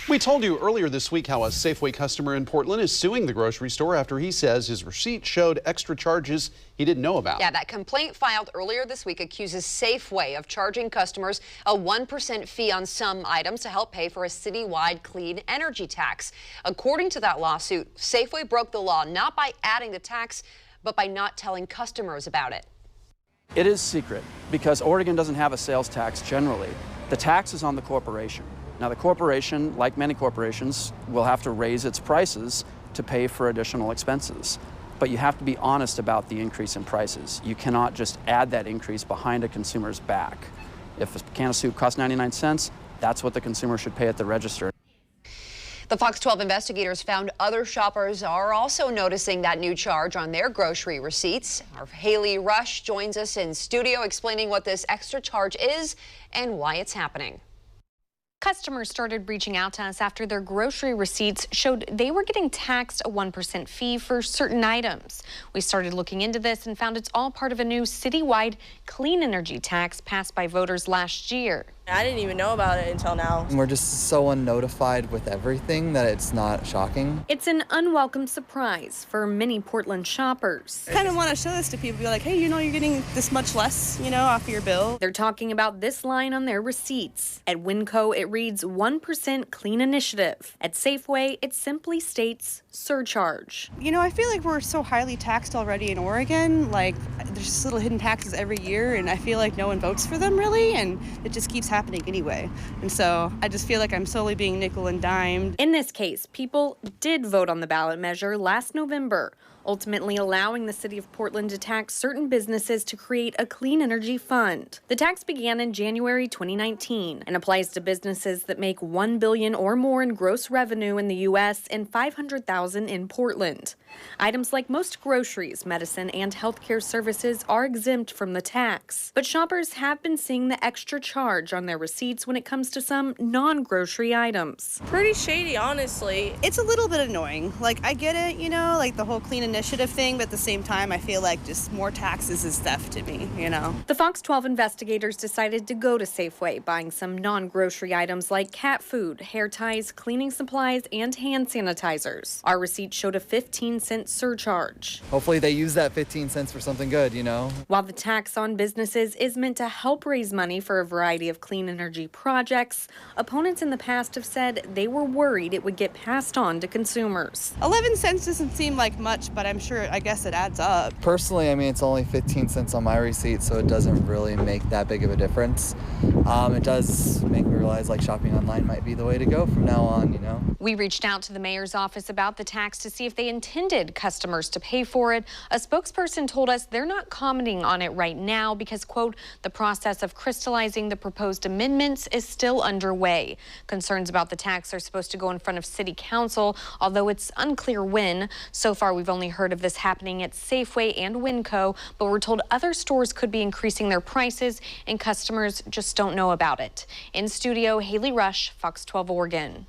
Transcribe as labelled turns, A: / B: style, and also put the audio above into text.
A: We told you earlier this week how a Safeway customer in Portland is suing the grocery store after he says his receipt showed extra charges he didn't know about.
B: Yeah, that complaint filed earlier this week accuses Safeway of charging customers a 1% fee on some items to help pay for a citywide clean energy tax. According to that lawsuit, Safeway broke the law not by adding the tax, but by not telling customers about it.
C: It is secret because Oregon doesn't have a sales tax generally. The tax is on the corporation. Now, the corporation, like many corporations, will have to raise its prices to pay for additional expenses. But you have to be honest about the increase in prices. You cannot just add that increase behind a consumer's back. If a can of soup costs 99 cents, that's what the consumer should pay at the register.
B: The Fox 12 investigators found other shoppers are also noticing that new charge on their grocery receipts. Our Haley Rush joins us in studio explaining what this extra charge is and why it's happening.
D: Customers started reaching out to us after their grocery receipts showed they were getting taxed a 1% fee for certain items. We started looking into this and found it's all part of a new citywide clean energy tax passed by voters last year.
E: I didn't even know about it until now.
F: We're just so unnotified with everything that it's not shocking.
D: It's an unwelcome surprise for many Portland shoppers.
E: I kind of want to show this to people, be like, hey, you're getting this much less, off your bill.
D: They're talking about this line on their receipts. At Winco, it reads 1% clean initiative. At Safeway, it simply states surcharge.
E: I feel like we're so highly taxed already in Oregon. Like, there's just little hidden taxes every year, and I feel like no one votes for them really, and it just keeps happening anyway. And so I just feel like I'm slowly being nickel and dimed.
D: In this case, people did vote on the ballot measure last November, ultimately allowing the city of Portland to tax certain businesses to create a clean energy fund. The tax began in January 2019 and applies to businesses that make $1 billion or more in gross revenue in the U.S. and $500,000 in Portland. Items like most groceries, medicine, and healthcare services are exempt from the tax. But shoppers have been seeing the extra charge on their receipts when it comes to some non-grocery items.
E: Pretty shady, honestly. It's a little bit annoying. Like, I get it, like the whole clean initiative thing, but at the same time, I feel like just more taxes is theft to me,
D: The Fox 12 investigators decided to go to Safeway, buying some non-grocery items like cat food, hair ties, cleaning supplies, and hand sanitizers. Our receipt showed a 15-cent surcharge.
F: Hopefully they use that 15 cents for something good,
D: While the tax on businesses is meant to help raise money for a variety of clean energy projects, opponents in the past have said they were worried it would get passed on to consumers.
E: 11 cents doesn't seem like much, but I guess it adds up.
F: Personally, it's only 15 cents on my receipt, so it doesn't really make that big of a difference. It does make me realize like shopping online might be the way to go from now on,
D: We reached out to the mayor's office about the tax to see if they intended customers to pay for it. A spokesperson told us they're not commenting on it right now because, quote, the process of crystallizing the proposed amendments is still underway. Concerns about the tax are supposed to go in front of City Council, although it's unclear when. So far, we've only heard of this happening at Safeway and Winco, but we're told other stores could be increasing their prices and customers just don't know about it. In studio, Haley Rush, Fox 12 Oregon.